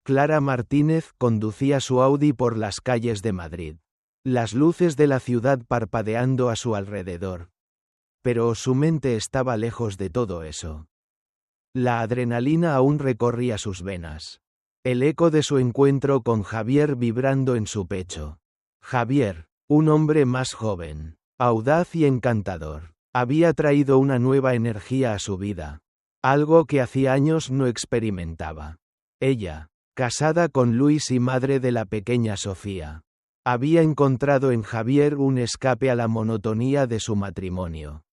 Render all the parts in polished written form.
Clara Martínez conducía su Audi por las calles de Madrid. Las luces de la ciudad parpadeando a su alrededor. Pero su mente estaba lejos de todo eso. La adrenalina aún recorría sus venas. El eco de su encuentro con Javier vibrando en su pecho. Javier, un hombre más joven, audaz y encantador, había traído una nueva energía a su vida. Algo que hacía años no experimentaba. Ella, casada con Luis y madre de la pequeña Sofía, había encontrado en Javier un escape a la monotonía de su matrimonio.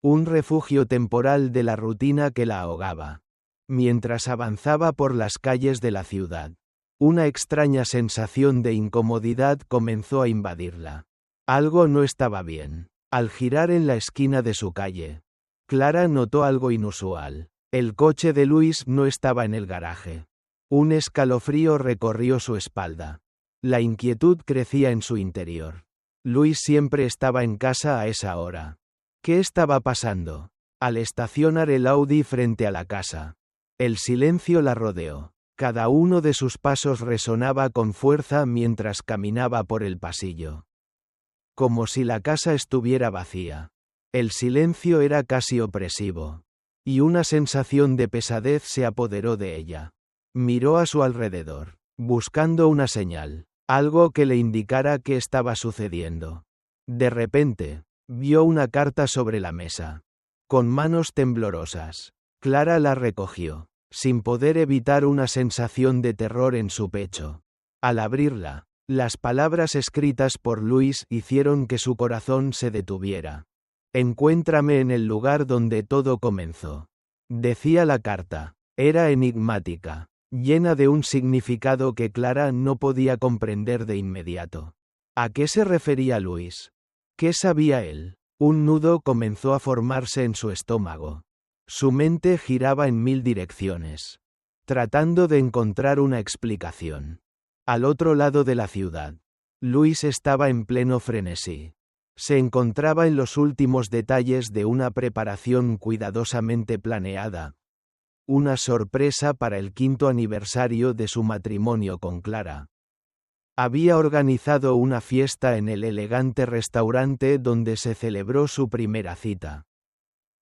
Un refugio temporal de la rutina que la ahogaba. Mientras avanzaba por las calles de la ciudad, una extraña sensación de incomodidad comenzó a invadirla. Algo no estaba bien. Al girar en la esquina de su calle, Clara notó algo inusual. El coche de Luis no estaba en el garaje. Un escalofrío recorrió su espalda. La inquietud crecía en su interior. Luis siempre estaba en casa a esa hora. ¿Qué estaba pasando? Al estacionar el Audi frente a la casa, el silencio la rodeó. Cada uno de sus pasos resonaba con fuerza mientras caminaba por el pasillo. Como si la casa estuviera vacía. El silencio era casi opresivo. Y una sensación de pesadez se apoderó de ella. Miró a su alrededor, buscando una señal, algo que le indicara qué estaba sucediendo. De repente, vio una carta sobre la mesa. Con manos temblorosas, Clara la recogió, sin poder evitar una sensación de terror en su pecho. Al abrirla, las palabras escritas por Luis hicieron que su corazón se detuviera. Encuéntrame en el lugar donde todo comenzó. Decía la carta. Era enigmática, llena de un significado que Clara no podía comprender de inmediato. ¿A qué se refería Luis? ¿Qué sabía él? Un nudo comenzó a formarse en su estómago. Su mente giraba en mil direcciones, tratando de encontrar una explicación. Al otro lado de la ciudad, Luis estaba en pleno frenesí. Se encontraba en los últimos detalles de una preparación cuidadosamente planeada. Una sorpresa para el 5º aniversario de su matrimonio con Clara. Había organizado una fiesta en el elegante restaurante donde se celebró su primera cita.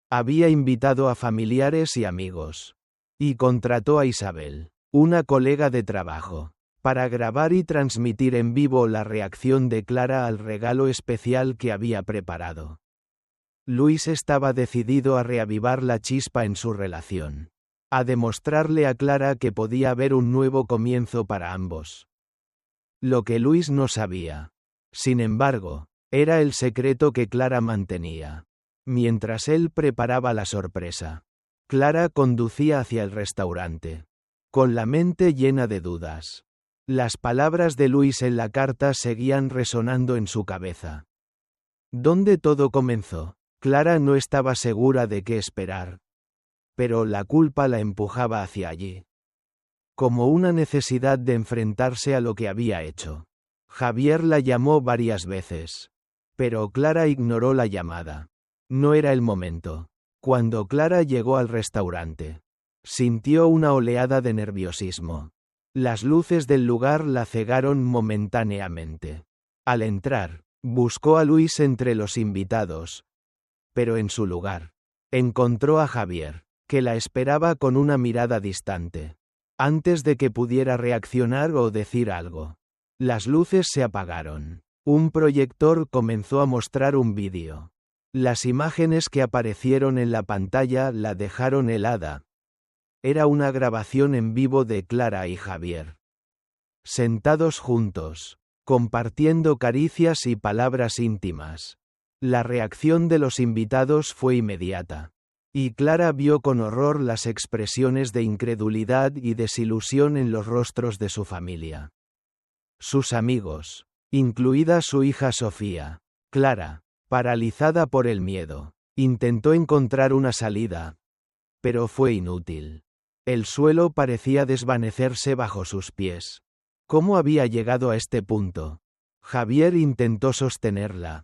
Había invitado a familiares y amigos. Y contrató a Isabel, una colega de trabajo, para grabar y transmitir en vivo la reacción de Clara al regalo especial que había preparado. Luis estaba decidido a reavivar la chispa en su relación. A demostrarle a Clara que podía haber un nuevo comienzo para ambos. Lo que Luis no sabía, sin embargo, era el secreto que Clara mantenía. Mientras él preparaba la sorpresa, Clara conducía hacia el restaurante, con la mente llena de dudas. Las palabras de Luis en la carta seguían resonando en su cabeza. ¿Dónde todo comenzó? Clara no estaba segura de qué esperar. Pero la culpa la empujaba hacia allí. Como una necesidad de enfrentarse a lo que había hecho. Javier la llamó varias veces. Pero Clara ignoró la llamada. No era el momento. Cuando Clara llegó al restaurante, sintió una oleada de nerviosismo. Las luces del lugar la cegaron momentáneamente. Al entrar, buscó a Luis entre los invitados. Pero en su lugar, encontró a Javier, que la esperaba con una mirada distante. Antes de que pudiera reaccionar o decir algo, las luces se apagaron. Un proyector comenzó a mostrar un vídeo. Las imágenes que aparecieron en la pantalla la dejaron helada. Era una grabación en vivo de Clara y Javier. Sentados juntos, compartiendo caricias y palabras íntimas. La reacción de los invitados fue inmediata. Y Clara vio con horror las expresiones de incredulidad y desilusión en los rostros de su familia. Sus amigos, incluida su hija Sofía. Clara, paralizada por el miedo, intentó encontrar una salida. Pero fue inútil. El suelo parecía desvanecerse bajo sus pies. ¿Cómo había llegado a este punto? Javier intentó sostenerla.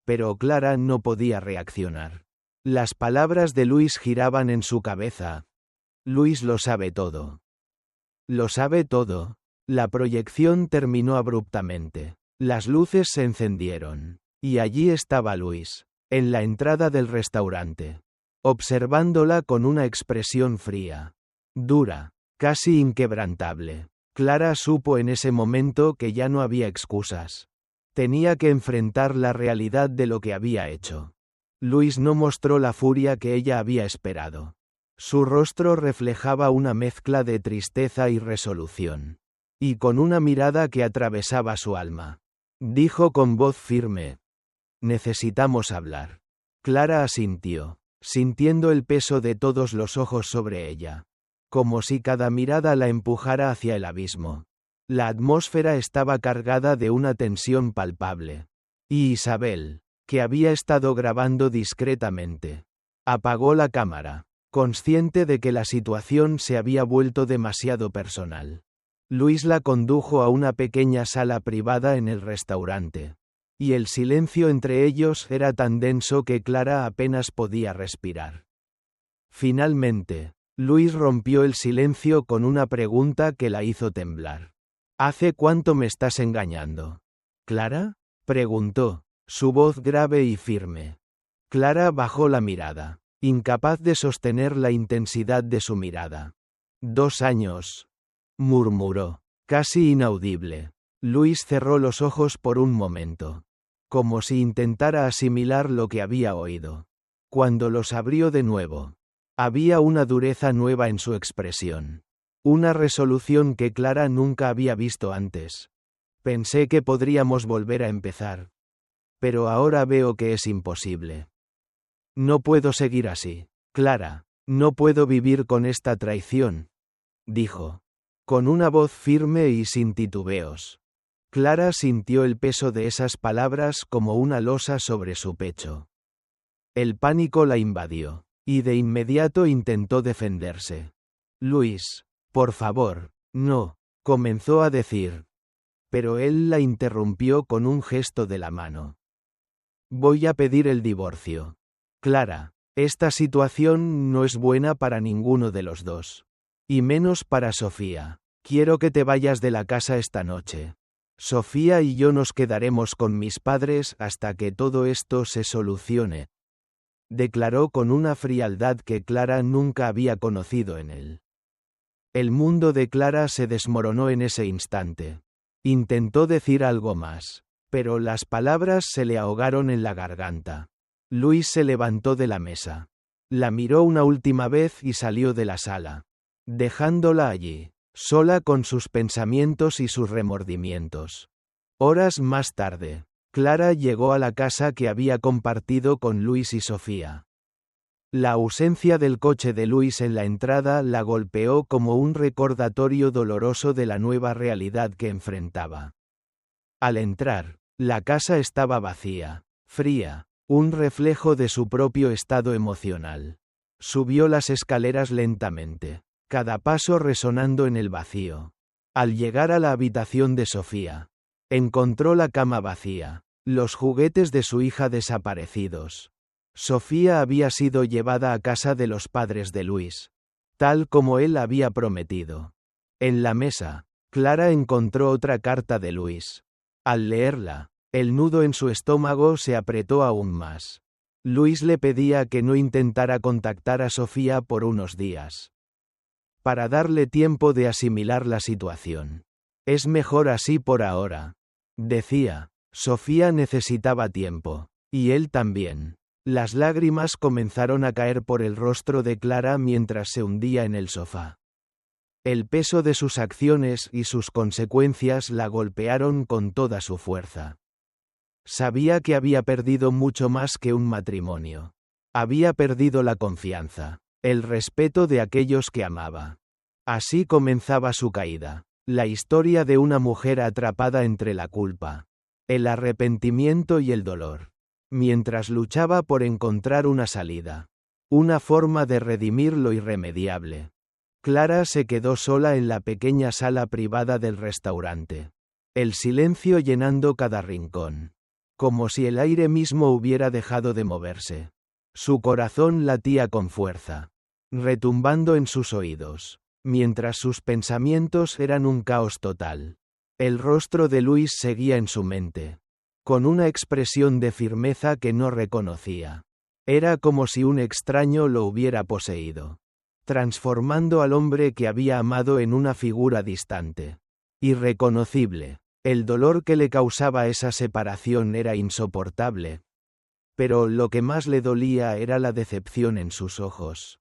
Pero Clara no podía reaccionar. Las palabras de Luis giraban en su cabeza. Luis lo sabe todo. Lo sabe todo. La proyección terminó abruptamente. Las luces se encendieron. Y allí estaba Luis, en la entrada del restaurante, observándola con una expresión fría, dura, casi inquebrantable. Clara supo en ese momento que ya no había excusas. Tenía que enfrentar la realidad de lo que había hecho. Luis no mostró la furia que ella había esperado. Su rostro reflejaba una mezcla de tristeza y resolución. Y con una mirada que atravesaba su alma, dijo con voz firme: «Necesitamos hablar». Clara asintió, sintiendo el peso de todos los ojos sobre ella, como si cada mirada la empujara hacia el abismo. La atmósfera estaba cargada de una tensión palpable. Y Isabel, que había estado grabando discretamente, apagó la cámara, consciente de que la situación se había vuelto demasiado personal. Luis la condujo a una pequeña sala privada en el restaurante. Y el silencio entre ellos era tan denso que Clara apenas podía respirar. Finalmente, Luis rompió el silencio con una pregunta que la hizo temblar. «¿Hace cuánto me estás engañando?» «¿Clara?», preguntó, su voz grave y firme. Clara bajó la mirada, incapaz de sostener la intensidad de su mirada. «2 años», murmuró, casi inaudible. Luis cerró los ojos por un momento, como si intentara asimilar lo que había oído. Cuando los abrió de nuevo, había una dureza nueva en su expresión. Una resolución que Clara nunca había visto antes. «Pensé que podríamos volver a empezar. Pero ahora veo que es imposible. No puedo seguir así, Clara, no puedo vivir con esta traición», dijo, con una voz firme y sin titubeos. Clara sintió el peso de esas palabras como una losa sobre su pecho. El pánico la invadió, y de inmediato intentó defenderse. «Luis, por favor, no», comenzó a decir. Pero él la interrumpió con un gesto de la mano. «Voy a pedir el divorcio. Clara, esta situación no es buena para ninguno de los dos. Y menos para Sofía. Quiero que te vayas de la casa esta noche. Sofía y yo nos quedaremos con mis padres hasta que todo esto se solucione», declaró con una frialdad que Clara nunca había conocido en él. El mundo de Clara se desmoronó en ese instante. Intentó decir algo más, pero las palabras se le ahogaron en la garganta. Luis se levantó de la mesa. La miró una última vez y salió de la sala, dejándola allí, sola con sus pensamientos y sus remordimientos. Horas más tarde, Clara llegó a la casa que había compartido con Luis y Sofía. La ausencia del coche de Luis en la entrada la golpeó como un recordatorio doloroso de la nueva realidad que enfrentaba. Al entrar, la casa estaba vacía, fría, un reflejo de su propio estado emocional. Subió las escaleras lentamente, cada paso resonando en el vacío. Al llegar a la habitación de Sofía, encontró la cama vacía, los juguetes de su hija desaparecidos. Sofía había sido llevada a casa de los padres de Luis, tal como él había prometido. En la mesa, Clara encontró otra carta de Luis. Al leerla, el nudo en su estómago se apretó aún más. Luis le pedía que no intentara contactar a Sofía por unos días, para darle tiempo de asimilar la situación. «Es mejor así por ahora», decía. Sofía necesitaba tiempo, y él también. Las lágrimas comenzaron a caer por el rostro de Clara mientras se hundía en el sofá. El peso de sus acciones y sus consecuencias la golpearon con toda su fuerza. Sabía que había perdido mucho más que un matrimonio. Había perdido la confianza, el respeto de aquellos que amaba. Así comenzaba su caída, la historia de una mujer atrapada entre la culpa, el arrepentimiento y el dolor, mientras luchaba por encontrar una salida, una forma de redimir lo irremediable. Clara se quedó sola en la pequeña sala privada del restaurante, el silencio llenando cada rincón, como si el aire mismo hubiera dejado de moverse. Su corazón latía con fuerza, retumbando en sus oídos. mientras sus pensamientos eran un caos total. El rostro de Luis seguía en su mente, con una expresión de firmeza que no reconocía. Era como si un extraño lo hubiera poseído, transformando al hombre que había amado en una figura distante, irreconocible. El dolor que le causaba esa separación era insoportable. Pero lo que más le dolía era la decepción en sus ojos.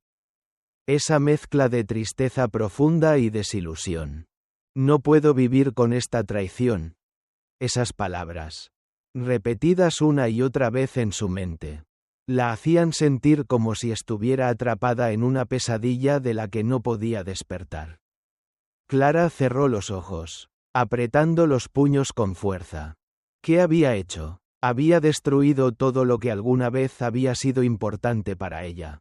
Esa mezcla de tristeza profunda y desilusión. No puedo vivir con esta traición. Esas palabras, repetidas una y otra vez en su mente, la hacían sentir como si estuviera atrapada en una pesadilla de la que no podía despertar. Clara cerró los ojos, apretando los puños con fuerza. ¿Qué había hecho? Había destruido todo lo que alguna vez había sido importante para ella.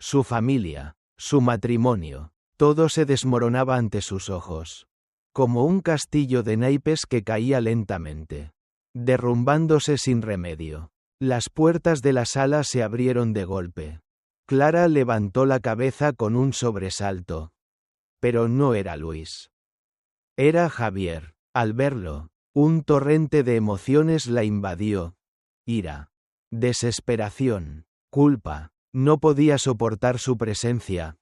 Su familia, su matrimonio, todo se desmoronaba ante sus ojos, como un castillo de naipes que caía lentamente, derrumbándose sin remedio. Las puertas de la sala se abrieron de golpe. Clara levantó la cabeza con un sobresalto. Pero no era Luis. Era Javier. Al verlo, un torrente de emociones la invadió. Ira, desesperación, culpa. No podía soportar su presencia.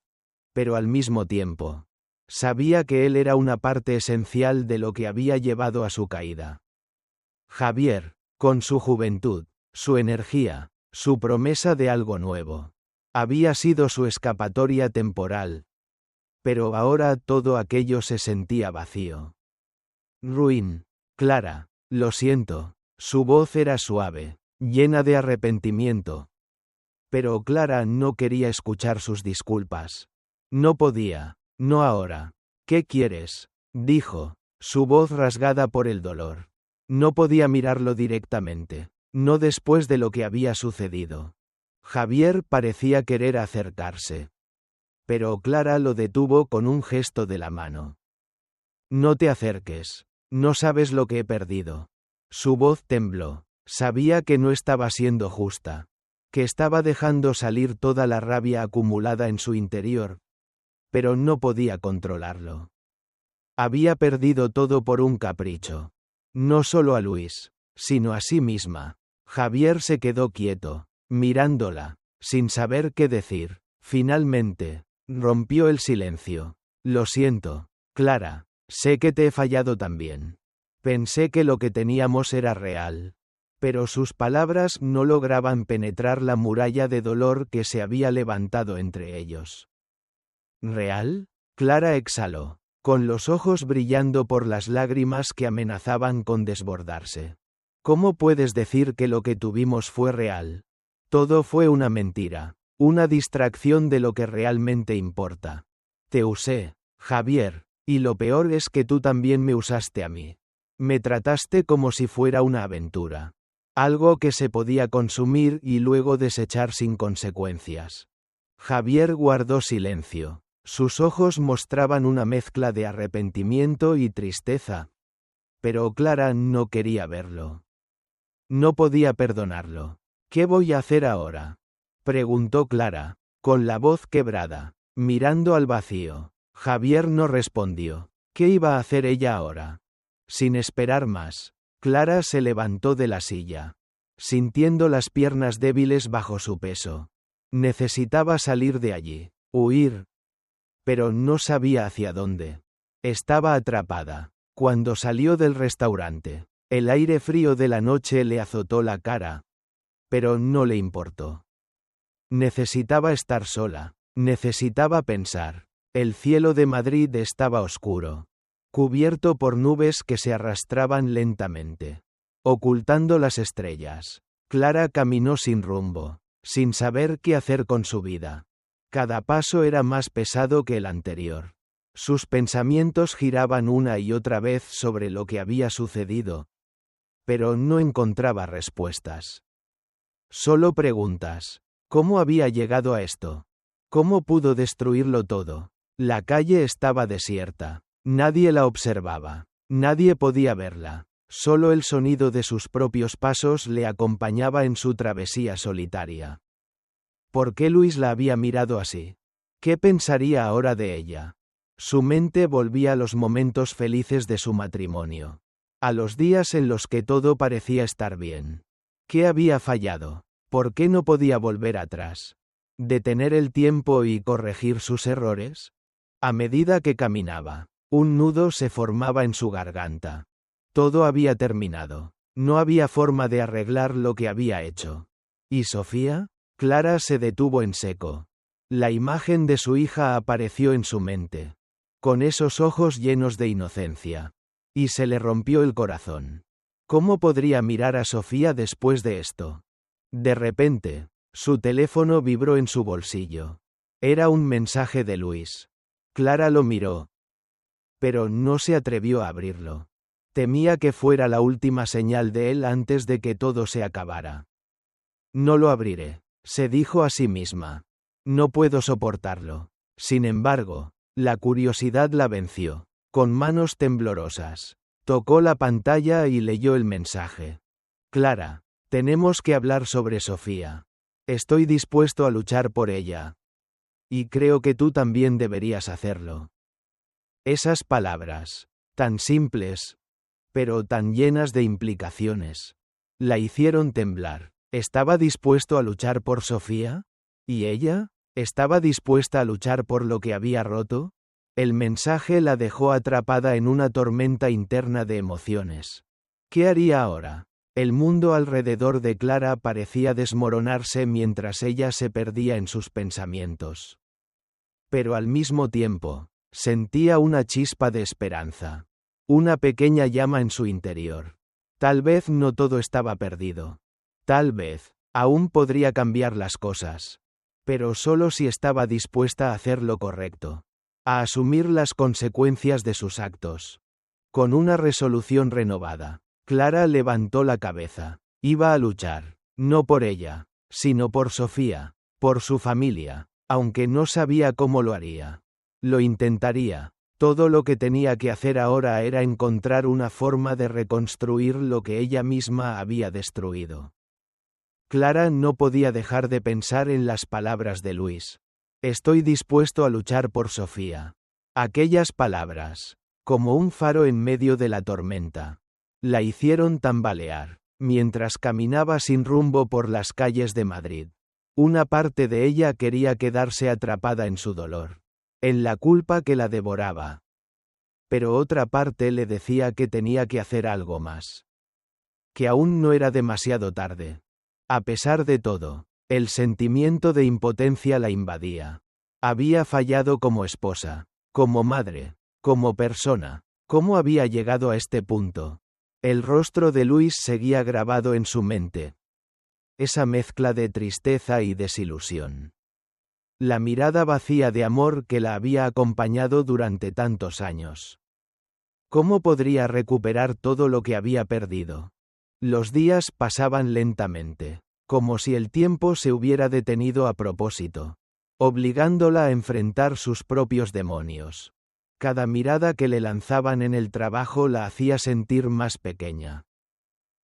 Pero al mismo tiempo, sabía que él era una parte esencial de lo que había llevado a su caída. Javier, con su juventud, su energía, su promesa de algo nuevo, había sido su escapatoria temporal. Pero ahora todo aquello se sentía vacío. Ruin. Clara, lo siento. Su voz era suave, llena de arrepentimiento. Pero Clara no quería escuchar sus disculpas. No podía, no ahora. ¿Qué quieres?, dijo, su voz rasgada por el dolor. No podía mirarlo directamente, no después de lo que había sucedido. Javier parecía querer acercarse. Pero Clara lo detuvo con un gesto de la mano. No te acerques, no sabes lo que he perdido. Su voz tembló, sabía que no estaba siendo justa, que estaba dejando salir toda la rabia acumulada en su interior, pero no podía controlarlo. Había perdido todo por un capricho. No solo a Luis, sino a sí misma. Javier se quedó quieto, mirándola, sin saber qué decir. Finalmente, rompió el silencio. Lo siento, Clara, sé que te he fallado también. Pensé que lo que teníamos era real. Pero sus palabras no lograban penetrar la muralla de dolor que se había levantado entre ellos. ¿Real? Clara exhaló, con los ojos brillando por las lágrimas que amenazaban con desbordarse. ¿Cómo puedes decir que lo que tuvimos fue real? Todo fue una mentira, una distracción de lo que realmente importa. Te usé, Javier, y lo peor es que tú también me usaste a mí. Me trataste como si fuera una aventura. Algo que se podía consumir y luego desechar sin consecuencias. Javier guardó silencio. Sus ojos mostraban una mezcla de arrepentimiento y tristeza. Pero Clara no quería verlo. No podía perdonarlo. ¿Qué voy a hacer ahora?, preguntó Clara, con la voz quebrada, mirando al vacío. Javier no respondió. ¿Qué iba a hacer ella ahora? Sin esperar más, Clara se levantó de la silla, sintiendo las piernas débiles bajo su peso. Necesitaba salir de allí, huir. Pero no sabía hacia dónde. Estaba atrapada. Cuando salió del restaurante, el aire frío de la noche le azotó la cara. Pero no le importó. Necesitaba estar sola. Necesitaba pensar. El cielo de Madrid estaba oscuro, cubierto por nubes que se arrastraban lentamente, ocultando las estrellas. Clara caminó sin rumbo, sin saber qué hacer con su vida. Cada paso era más pesado que el anterior. Sus pensamientos giraban una y otra vez sobre lo que había sucedido. Pero no encontraba respuestas. Solo preguntas. ¿Cómo había llegado a esto? ¿Cómo pudo destruirlo todo? La calle estaba desierta. Nadie la observaba. Nadie podía verla. Solo el sonido de sus propios pasos le acompañaba en su travesía solitaria. ¿Por qué Luis la había mirado así? ¿Qué pensaría ahora de ella? Su mente volvía a los momentos felices de su matrimonio. A los días en los que todo parecía estar bien. ¿Qué había fallado? ¿Por qué no podía volver atrás? ¿Detener el tiempo y corregir sus errores? A medida que caminaba, un nudo se formaba en su garganta. Todo había terminado. No había forma de arreglar lo que había hecho. ¿Y Sofía? Clara se detuvo en seco. La imagen de su hija apareció en su mente. Con esos ojos llenos de inocencia. Y se le rompió el corazón. ¿Cómo podría mirar a Sofía después de esto? De repente, su teléfono vibró en su bolsillo. Era un mensaje de Luis. Clara lo miró. Pero no se atrevió a abrirlo. Temía que fuera la última señal de él antes de que todo se acabara. No lo abriré, se dijo a sí misma. No puedo soportarlo. Sin embargo, la curiosidad la venció. Con manos temblorosas, tocó la pantalla y leyó el mensaje. Clara, tenemos que hablar sobre Sofía. Estoy dispuesto a luchar por ella. Y creo que tú también deberías hacerlo. Esas palabras, tan simples, pero tan llenas de implicaciones, la hicieron temblar. ¿Estaba dispuesto a luchar por Sofía? ¿Y ella? ¿Estaba dispuesta a luchar por lo que había roto? El mensaje la dejó atrapada en una tormenta interna de emociones. ¿Qué haría ahora? El mundo alrededor de Clara parecía desmoronarse mientras ella se perdía en sus pensamientos. Pero al mismo tiempo, sentía una chispa de esperanza. Una pequeña llama en su interior. Tal vez no todo estaba perdido. Tal vez, aún podría cambiar las cosas. Pero solo si estaba dispuesta a hacer lo correcto. A asumir las consecuencias de sus actos. Con una resolución renovada, Clara levantó la cabeza. Iba a luchar, no por ella, sino por Sofía, por su familia, aunque no sabía cómo lo haría. Lo intentaría. Todo lo que tenía que hacer ahora era encontrar una forma de reconstruir lo que ella misma había destruido. Clara no podía dejar de pensar en las palabras de Luis. Estoy dispuesto a luchar por Sofía. Aquellas palabras, como un faro en medio de la tormenta, la hicieron tambalear, mientras caminaba sin rumbo por las calles de Madrid. Una parte de ella quería quedarse atrapada en su dolor, en la culpa que la devoraba. Pero otra parte le decía que tenía que hacer algo más. Que aún no era demasiado tarde. A pesar de todo, el sentimiento de impotencia la invadía. Había fallado como esposa, como madre, como persona. ¿Cómo había llegado a este punto? El rostro de Luis seguía grabado en su mente. Esa mezcla de tristeza y desilusión. La mirada vacía de amor que la había acompañado durante tantos años. ¿Cómo podría recuperar todo lo que había perdido? Los días pasaban lentamente, como si el tiempo se hubiera detenido a propósito, obligándola a enfrentar sus propios demonios. Cada mirada que le lanzaban en el trabajo la hacía sentir más pequeña.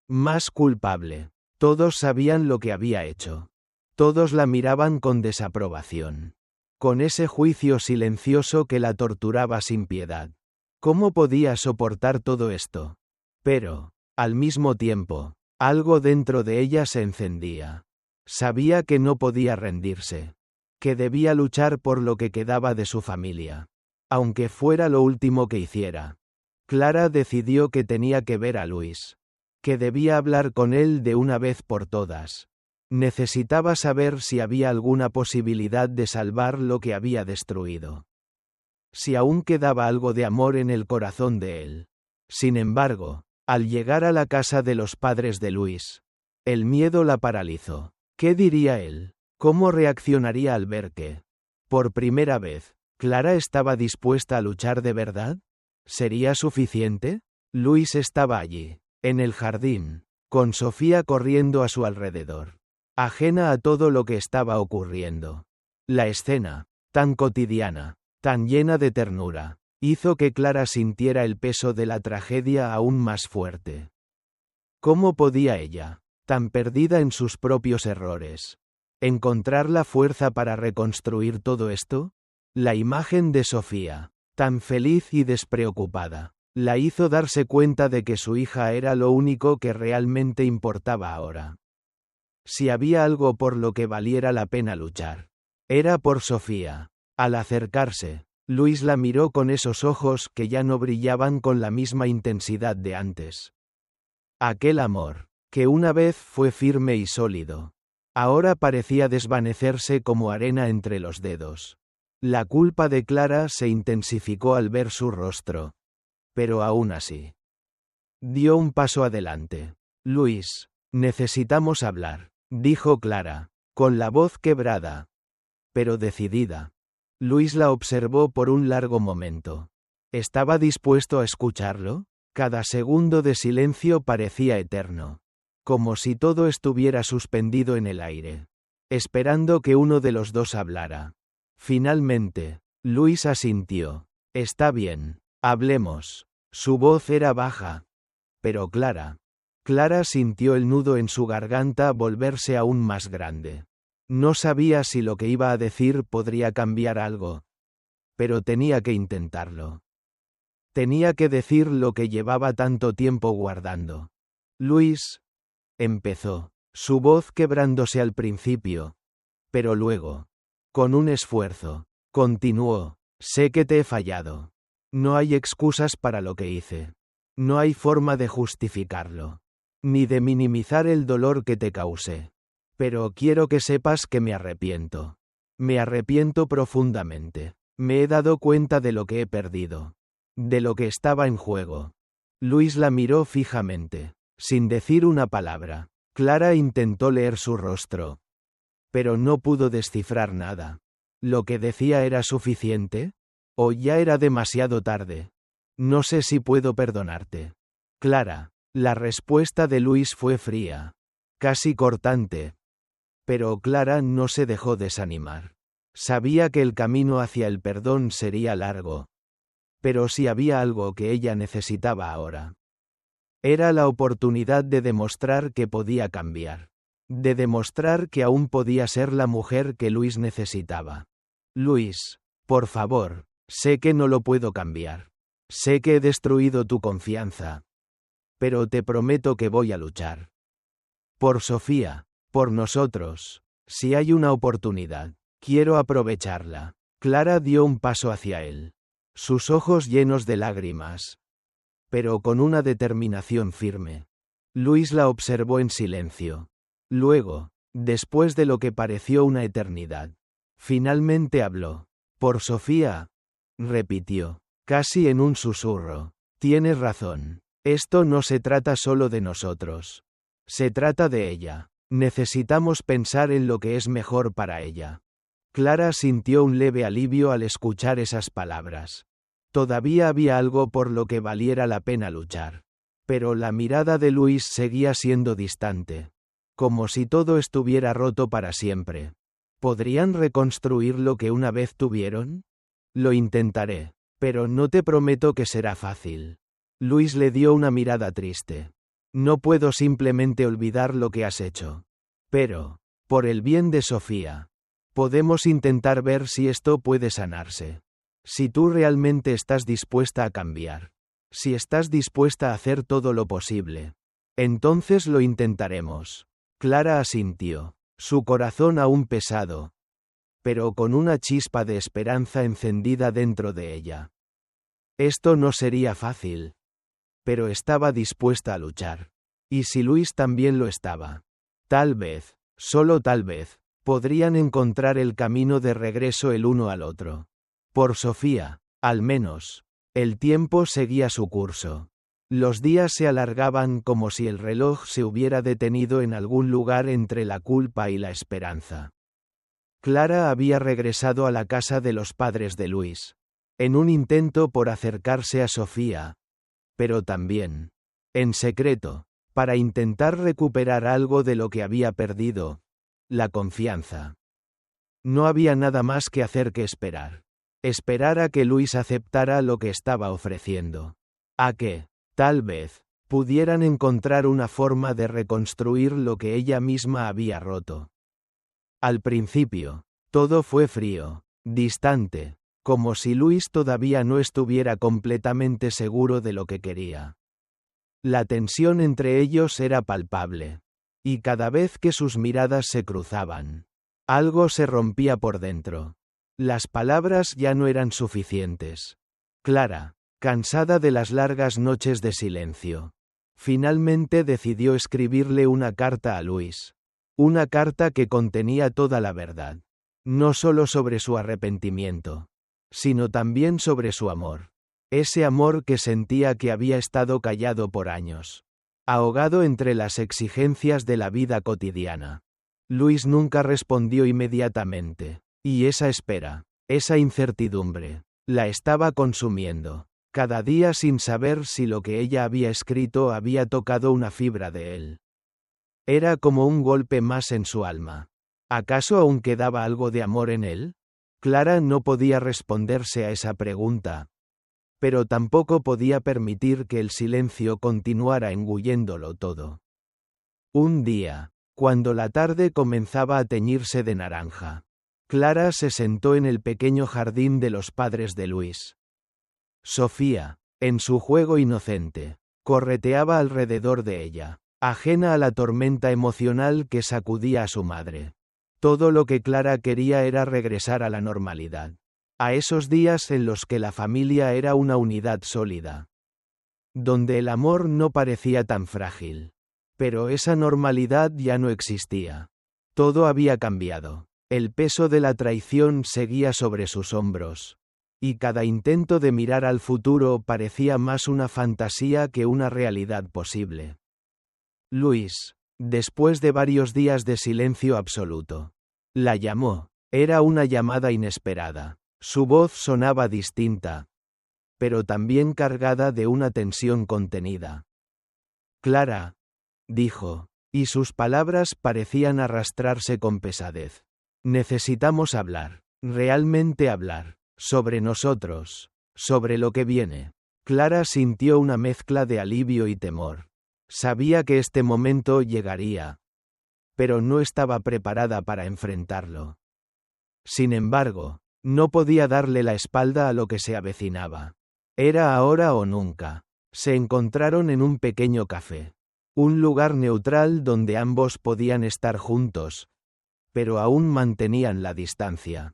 Más culpable. Todos sabían lo que había hecho. Todos la miraban con desaprobación. Con ese juicio silencioso que la torturaba sin piedad. ¿Cómo podía soportar todo esto? Pero, al mismo tiempo, algo dentro de ella se encendía. Sabía que no podía rendirse. Que debía luchar por lo que quedaba de su familia. Aunque fuera lo último que hiciera. Clara decidió que tenía que ver a Luis. Que debía hablar con él de una vez por todas. Necesitaba saber si había alguna posibilidad de salvar lo que había destruido. Si aún quedaba algo de amor en el corazón de él. Sin embargo, al llegar a la casa de los padres de Luis, el miedo la paralizó. ¿Qué diría él? ¿Cómo reaccionaría al ver que, por primera vez, Clara estaba dispuesta a luchar de verdad? ¿Sería suficiente? Luis estaba allí, en el jardín, con Sofía corriendo a su alrededor, ajena a todo lo que estaba ocurriendo. La escena, tan cotidiana, tan llena de ternura, hizo que Clara sintiera el peso de la tragedia aún más fuerte. ¿Cómo podía ella, tan perdida en sus propios errores, encontrar la fuerza para reconstruir todo esto? La imagen de Sofía, tan feliz y despreocupada. La hizo darse cuenta de que su hija era lo único que realmente importaba ahora. Si había algo por lo que valiera la pena luchar, era por Sofía. Al acercarse, Luis la miró con esos ojos que ya no brillaban con la misma intensidad de antes. Aquel amor, que una vez fue firme y sólido, ahora parecía desvanecerse como arena entre los dedos. La culpa de Clara se intensificó al ver su rostro. Pero aún así, dio un paso adelante. Luis, necesitamos hablar, dijo Clara, con la voz quebrada, pero decidida. Luis la observó por un largo momento. ¿Estaba dispuesto a escucharlo? Cada segundo de silencio parecía eterno, como si todo estuviera suspendido en el aire, esperando que uno de los dos hablara. Finalmente, Luis asintió. Está bien, hablemos. Su voz era baja. Pero Clara sintió el nudo en su garganta volverse aún más grande. No sabía si lo que iba a decir podría cambiar algo. Pero tenía que intentarlo. Tenía que decir lo que llevaba tanto tiempo guardando. Luis, empezó, su voz quebrándose al principio. Pero luego, con un esfuerzo, continuó, sé que te he fallado. No hay excusas para lo que hice. No hay forma de justificarlo. Ni de minimizar el dolor que te causé. Pero quiero que sepas que me arrepiento. Me arrepiento profundamente. Me he dado cuenta de lo que he perdido. De lo que estaba en juego. Luis la miró fijamente, sin decir una palabra. Clara intentó leer su rostro. Pero no pudo descifrar nada. ¿Lo que decía era suficiente? ¿O ya era demasiado tarde? No sé si puedo perdonarte. Clara, la respuesta de Luis fue fría. Casi cortante. Pero Clara no se dejó desanimar. Sabía que el camino hacia el perdón sería largo. Pero si había algo que ella necesitaba ahora, era la oportunidad de demostrar que podía cambiar. De demostrar que aún podía ser la mujer que Luis necesitaba. Luis, por favor, sé que no lo puedo cambiar. Sé que he destruido tu confianza. Pero te prometo que voy a luchar. Por Sofía, por nosotros. Si hay una oportunidad, quiero aprovecharla. Clara dio un paso hacia él. Sus ojos llenos de lágrimas. Pero con una determinación firme. Luis la observó en silencio. Luego, después de lo que pareció una eternidad, finalmente habló. Por Sofía, repitió, casi en un susurro. Tienes razón. Esto no se trata solo de nosotros. Se trata de ella. Necesitamos pensar en lo que es mejor para ella. Clara sintió un leve alivio al escuchar esas palabras. Todavía había algo por lo que valiera la pena luchar. Pero la mirada de Luis seguía siendo distante. Como si todo estuviera roto para siempre. ¿Podrían reconstruir lo que una vez tuvieron? Lo intentaré, pero no te prometo que será fácil. Luis le dio una mirada triste. No puedo simplemente olvidar lo que has hecho. Pero, por el bien de Sofía, podemos intentar ver si esto puede sanarse. Si tú realmente estás dispuesta a cambiar. Si estás dispuesta a hacer todo lo posible. Entonces lo intentaremos. Clara asintió, su corazón aún pesado, pero con una chispa de esperanza encendida dentro de ella. Esto no sería fácil. Pero estaba dispuesta a luchar. Y si Luis también lo estaba. Tal vez, solo tal vez, podrían encontrar el camino de regreso el uno al otro. Por Sofía, al menos, el tiempo seguía su curso. Los días se alargaban como si el reloj se hubiera detenido en algún lugar entre la culpa y la esperanza. Clara había regresado a la casa de los padres de Luis, en un intento por acercarse a Sofía, pero también, en secreto, para intentar recuperar algo de lo que había perdido, la confianza. No había nada más que hacer que esperar. Esperar a que Luis aceptara lo que estaba ofreciendo. A que, tal vez, pudieran encontrar una forma de reconstruir lo que ella misma había roto. Al principio, todo fue frío, distante, como si Luis todavía no estuviera completamente seguro de lo que quería. La tensión entre ellos era palpable. Y cada vez que sus miradas se cruzaban, algo se rompía por dentro. Las palabras ya no eran suficientes. Clara, cansada de las largas noches de silencio, finalmente decidió escribirle una carta a Luis. Una carta que contenía toda la verdad. No solo sobre su arrepentimiento, sino también sobre su amor. Ese amor que sentía que había estado callado por años, ahogado entre las exigencias de la vida cotidiana. Luis nunca respondió inmediatamente, y esa espera, esa incertidumbre, la estaba consumiendo, cada día sin saber si lo que ella había escrito había tocado una fibra de él. Era como un golpe más en su alma. ¿Acaso aún quedaba algo de amor en él? Clara no podía responderse a esa pregunta, pero tampoco podía permitir que el silencio continuara engulléndolo todo. Un día, cuando la tarde comenzaba a teñirse de naranja, Clara se sentó en el pequeño jardín de los padres de Luis. Sofía, en su juego inocente, correteaba alrededor de ella, ajena a la tormenta emocional que sacudía a su madre. Todo lo que Clara quería era regresar a la normalidad, a esos días en los que la familia era una unidad sólida, donde el amor no parecía tan frágil. Pero esa normalidad ya no existía. Todo había cambiado. El peso de la traición seguía sobre sus hombros, y cada intento de mirar al futuro parecía más una fantasía que una realidad posible. Luis, después de varios días de silencio absoluto, la llamó. Era una llamada inesperada. Su voz sonaba distinta, pero también cargada de una tensión contenida. Clara, dijo, y sus palabras parecían arrastrarse con pesadez. Necesitamos hablar, realmente hablar, sobre nosotros, sobre lo que viene. Clara sintió una mezcla de alivio y temor. Sabía que este momento llegaría, pero no estaba preparada para enfrentarlo. Sin embargo, no podía darle la espalda a lo que se avecinaba. Era ahora o nunca. Se encontraron en un pequeño café. Un lugar neutral donde ambos podían estar juntos, pero aún mantenían la distancia.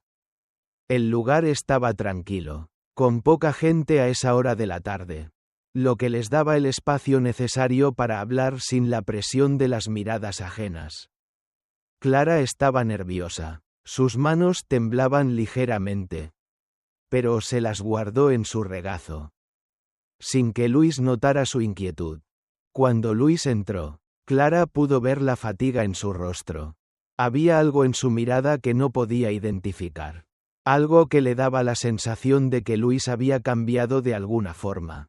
El lugar estaba tranquilo, con poca gente a esa hora de la tarde, lo que les daba el espacio necesario para hablar sin la presión de las miradas ajenas. Clara estaba nerviosa, sus manos temblaban ligeramente, pero se las guardó en su regazo, sin que Luis notara su inquietud. Cuando Luis entró, Clara pudo ver la fatiga en su rostro. Había algo en su mirada que no podía identificar. Algo que le daba la sensación de que Luis había cambiado de alguna forma.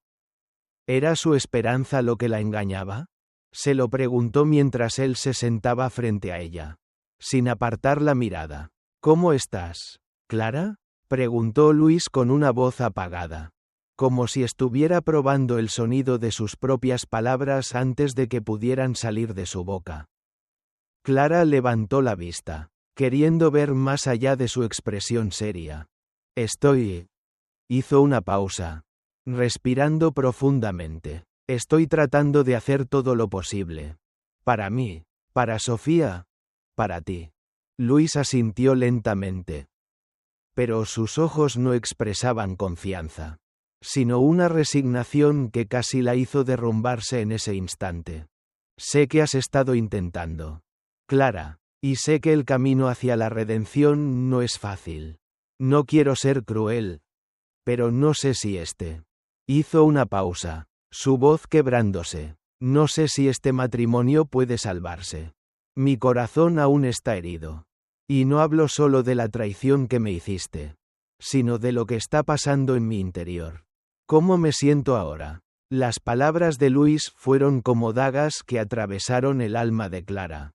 ¿Era su esperanza lo que la engañaba? Se lo preguntó mientras él se sentaba frente a ella, sin apartar la mirada. ¿Cómo estás, Clara?, preguntó Luis con una voz apagada, como si estuviera probando el sonido de sus propias palabras antes de que pudieran salir de su boca. Clara levantó la vista, queriendo ver más allá de su expresión seria. Estoy... Hizo una pausa, respirando profundamente. Estoy tratando de hacer todo lo posible. Para mí, para Sofía, para ti. Luis asintió lentamente. Pero sus ojos no expresaban confianza, sino una resignación que casi la hizo derrumbarse en ese instante. Sé que has estado intentando, Clara, y sé que el camino hacia la redención no es fácil. No quiero ser cruel, pero no sé si Hizo una pausa, su voz quebrándose. No sé si este matrimonio puede salvarse. Mi corazón aún está herido. Y no hablo solo de la traición que me hiciste, sino de lo que está pasando en mi interior. ¿Cómo me siento ahora? Las palabras de Luis fueron como dagas que atravesaron el alma de Clara.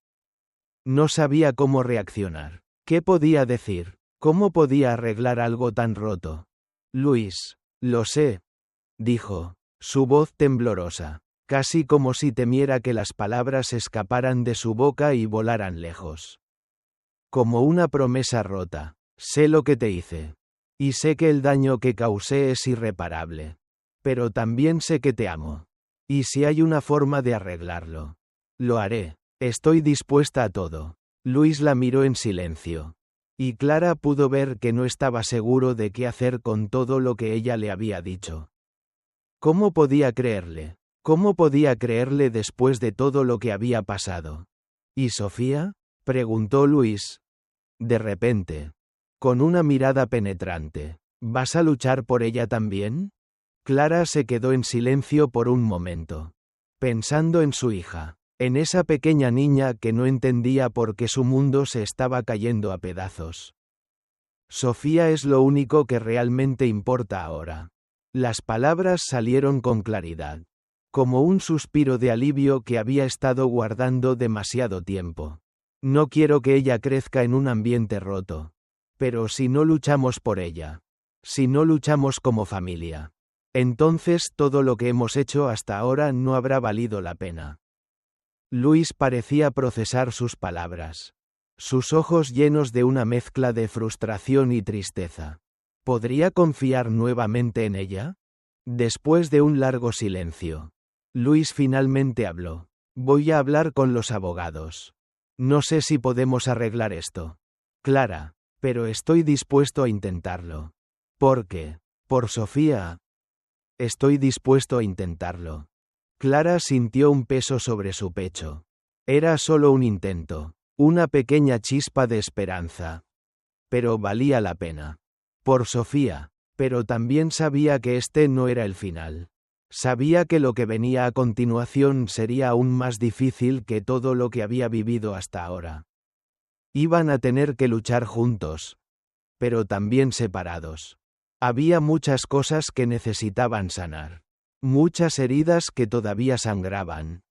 No sabía cómo reaccionar. ¿Qué podía decir? ¿Cómo podía arreglar algo tan roto? Luis, lo sé, dijo, su voz temblorosa, casi como si temiera que las palabras escaparan de su boca y volaran lejos. Como una promesa rota. Sé lo que te hice. Y sé que el daño que causé es irreparable. Pero también sé que te amo. Y si hay una forma de arreglarlo, lo haré. Estoy dispuesta a todo. Luis la miró en silencio. Y Clara pudo ver que no estaba seguro de qué hacer con todo lo que ella le había dicho. ¿Cómo podía creerle? ¿Cómo podía creerle después de todo lo que había pasado? ¿Y Sofía? Preguntó Luis. De repente. Con una mirada penetrante. ¿Vas a luchar por ella también? Clara se quedó en silencio por un momento. Pensando en su hija. En esa pequeña niña que no entendía por qué su mundo se estaba cayendo a pedazos. Sofía es lo único que realmente importa ahora. Las palabras salieron con claridad. Como un suspiro de alivio que había estado guardando demasiado tiempo. No quiero que ella crezca en un ambiente roto. Pero si no luchamos por ella. Si no luchamos como familia. Entonces todo lo que hemos hecho hasta ahora no habrá valido la pena. Luis parecía procesar sus palabras. Sus ojos llenos de una mezcla de frustración y tristeza. ¿Podría confiar nuevamente en ella? Después de un largo silencio. Luis finalmente habló. Voy a hablar con los abogados. No sé si podemos arreglar esto. Clara, pero estoy dispuesto a intentarlo. ¿Por qué? Por Sofía. Estoy dispuesto a intentarlo. Clara sintió un peso sobre su pecho. Era solo un intento, una pequeña chispa de esperanza. Pero valía la pena. Por Sofía, pero también sabía que este no era el final. Sabía que lo que venía a continuación sería aún más difícil que todo lo que había vivido hasta ahora. Iban a tener que luchar juntos, pero también separados. Había muchas cosas que necesitaban sanar. Muchas heridas que todavía sangraban.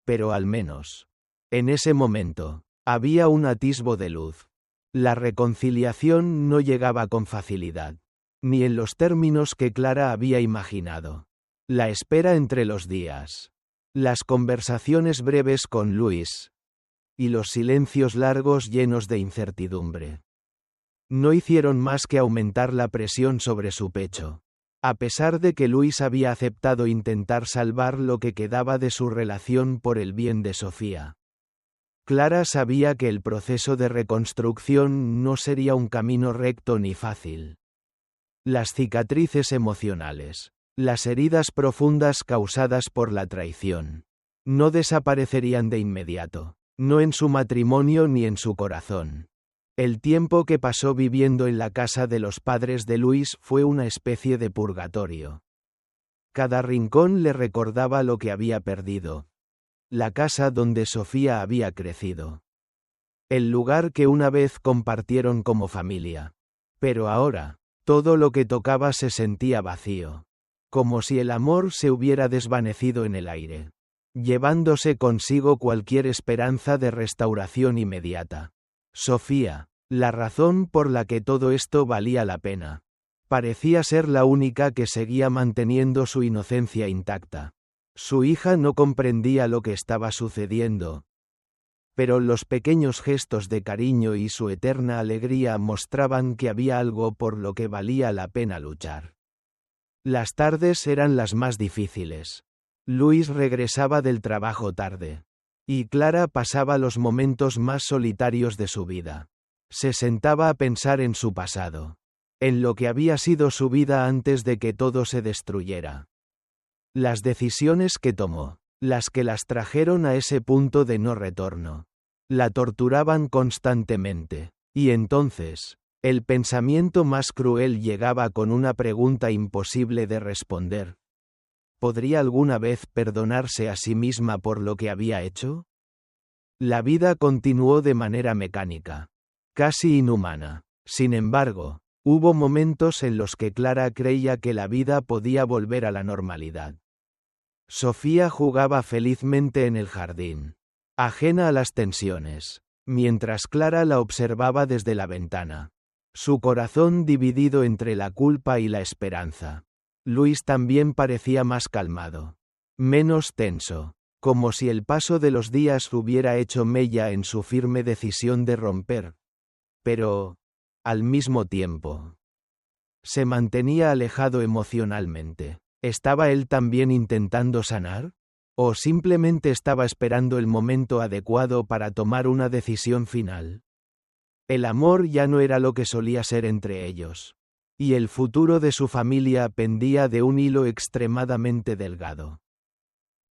Pero al menos, en ese momento, había un atisbo de luz. La reconciliación no llegaba con facilidad, ni en los términos que Clara había imaginado. La espera entre los días. Las conversaciones breves con Luis. Y los silencios largos llenos de incertidumbre. No hicieron más que aumentar la presión sobre su pecho. A pesar de que Luis había aceptado intentar salvar lo que quedaba de su relación por el bien de Sofía. Clara sabía que el proceso de reconstrucción no sería un camino recto ni fácil. Las cicatrices emocionales, las heridas profundas causadas por la traición, no desaparecerían de inmediato, no en su matrimonio ni en su corazón. El tiempo que pasó viviendo en la casa de los padres de Luis fue una especie de purgatorio. Cada rincón le recordaba lo que había perdido. La casa donde Sofía había crecido. El lugar que una vez compartieron como familia. Pero ahora, todo lo que tocaba se sentía vacío. Como si el amor se hubiera desvanecido en el aire. Llevándose consigo cualquier esperanza de restauración inmediata. Sofía, la razón por la que todo esto valía la pena. Parecía ser la única que seguía manteniendo su inocencia intacta. Su hija no comprendía lo que estaba sucediendo. Pero los pequeños gestos de cariño y su eterna alegría mostraban que había algo por lo que valía la pena luchar. Las tardes eran las más difíciles. Luis regresaba del trabajo tarde. Y Clara pasaba los momentos más solitarios de su vida. Se sentaba a pensar en su pasado. En lo que había sido su vida antes de que todo se destruyera. Las decisiones que tomó, las que las trajeron a ese punto de no retorno. La torturaban constantemente. Y entonces, el pensamiento más cruel llegaba con una pregunta imposible de responder. ¿Podría alguna vez perdonarse a sí misma por lo que había hecho? La vida continuó de manera mecánica. Casi inhumana. Sin embargo, hubo momentos en los que Clara creía que la vida podía volver a la normalidad. Sofía jugaba felizmente en el jardín, ajena a las tensiones, mientras Clara la observaba desde la ventana. Su corazón dividido entre la culpa y la esperanza. Luis también parecía más calmado, menos tenso, como si el paso de los días hubiera hecho mella en su firme decisión de romper. Pero, al mismo tiempo, Se mantenía alejado emocionalmente. ¿Estaba él también intentando sanar? ¿O simplemente estaba esperando el momento adecuado para tomar una decisión final? El amor ya no era lo que solía ser entre ellos. Y el futuro de su familia pendía de un hilo extremadamente delgado.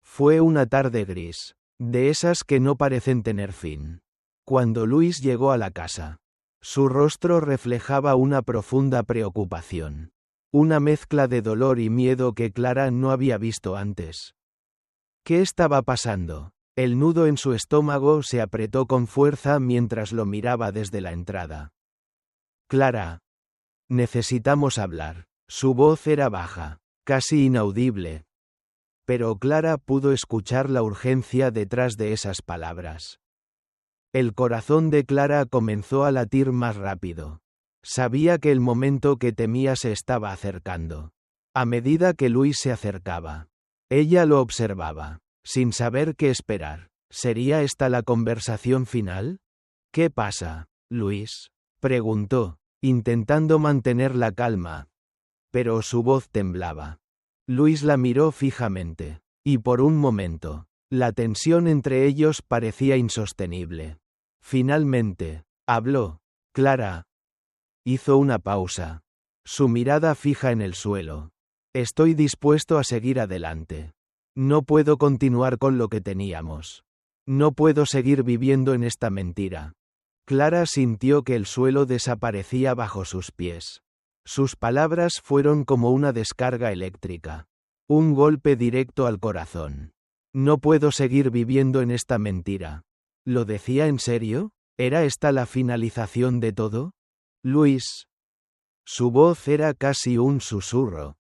Fue una tarde gris, de esas que no parecen tener fin. Cuando Luis llegó a la casa, su rostro reflejaba una profunda preocupación. Una mezcla de dolor y miedo que Clara no había visto antes. ¿Qué estaba pasando? El nudo en su estómago se apretó con fuerza mientras lo miraba desde la entrada. Clara. Necesitamos hablar. Su voz era baja, casi inaudible. Pero Clara pudo escuchar la urgencia detrás de esas palabras. El corazón de Clara comenzó a latir más rápido. Sabía que el momento que temía se estaba acercando. A medida que Luis se acercaba, ella lo observaba, sin saber qué esperar. ¿Sería esta la conversación final? ¿Qué pasa, Luis?, preguntó, intentando mantener la calma. Pero su voz temblaba. Luis la miró fijamente, y por un momento, la tensión entre ellos parecía insostenible. Finalmente, habló. Clara. Hizo una pausa. Su mirada fija en el suelo. Estoy dispuesto a seguir adelante. No puedo continuar con lo que teníamos. No puedo seguir viviendo en esta mentira. Clara sintió que el suelo desaparecía bajo sus pies. Sus palabras fueron como una descarga eléctrica. Un golpe directo al corazón. No puedo seguir viviendo en esta mentira. ¿Lo decía en serio? ¿Era esta la finalización de todo? Luis. Su voz era casi un susurro,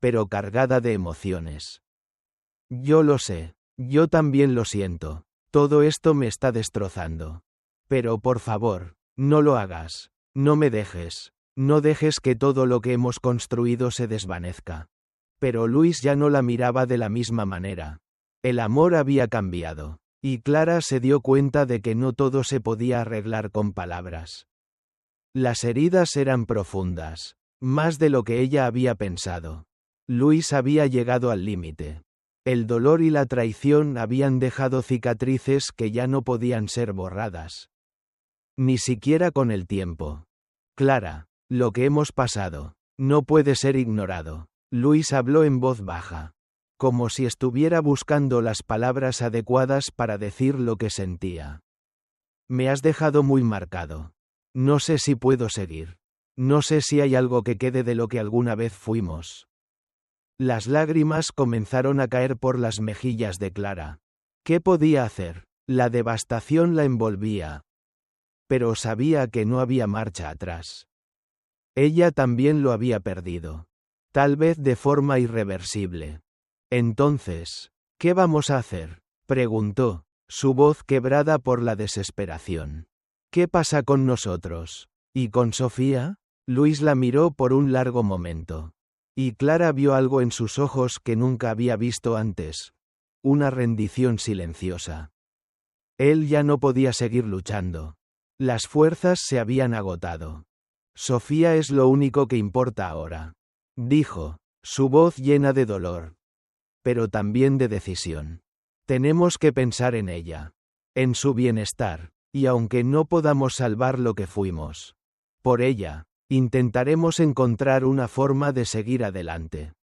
pero cargada de emociones. Yo lo sé, yo también lo siento. Todo esto me está destrozando. Pero por favor, no lo hagas. No me dejes. No dejes que todo lo que hemos construido se desvanezca. Pero Luis ya no la miraba de la misma manera. El amor había cambiado, y Clara se dio cuenta de que no todo se podía arreglar con palabras. Las heridas eran profundas, más de lo que ella había pensado. Luis había llegado al límite. El dolor y la traición habían dejado cicatrices que ya no podían ser borradas. Ni siquiera con el tiempo. Clara, lo que hemos pasado, no puede ser ignorado. Luis habló en voz baja, como si estuviera buscando las palabras adecuadas para decir lo que sentía. Me has dejado muy marcado. No sé si puedo seguir. No sé si hay algo que quede de lo que alguna vez fuimos. Las lágrimas comenzaron a caer por las mejillas de Clara. ¿Qué podía hacer? La devastación la envolvía. Pero sabía que no había marcha atrás. Ella también lo había perdido. Tal vez de forma irreversible. Entonces, ¿qué vamos a hacer?, preguntó, su voz quebrada por la desesperación. ¿Qué pasa con nosotros? ¿Y con Sofía? Luis la miró por un largo momento. Y Clara vio algo en sus ojos que nunca había visto antes. Una rendición silenciosa. Él ya no podía seguir luchando. Las fuerzas se habían agotado. Sofía es lo único que importa ahora, dijo, su voz llena de dolor. Pero también de decisión. Tenemos que pensar en ella. En su bienestar. Y aunque no podamos salvar lo que fuimos, por ella, intentaremos encontrar una forma de seguir adelante.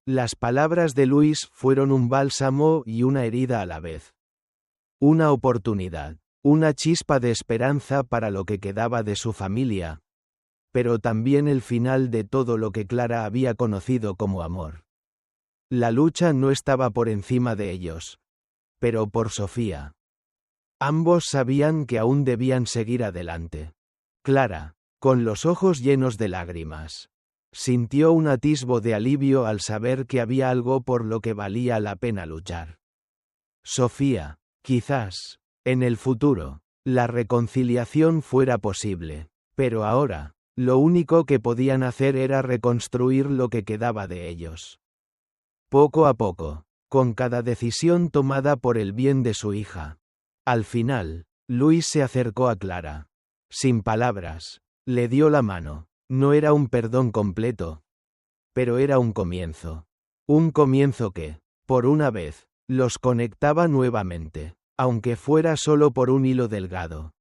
Las palabras de Luis fueron un bálsamo y una herida a la vez. Una oportunidad, una chispa de esperanza para lo que quedaba de su familia, pero también el final de todo lo que Clara había conocido como amor. La lucha no estaba por encima de ellos, pero por Sofía. Ambos sabían que aún debían seguir adelante. Clara, con los ojos llenos de lágrimas, sintió un atisbo de alivio al saber que había algo por lo que valía la pena luchar. Sofía, quizás, en el futuro, la reconciliación fuera posible, pero ahora, lo único que podían hacer era reconstruir lo que quedaba de ellos. Poco a poco, con cada decisión tomada por el bien de su hija. Al final, Luis se acercó a Clara. Sin palabras, le dio la mano. No era un perdón completo. Pero era un comienzo. Un comienzo que, por una vez, los conectaba nuevamente, aunque fuera solo por un hilo delgado.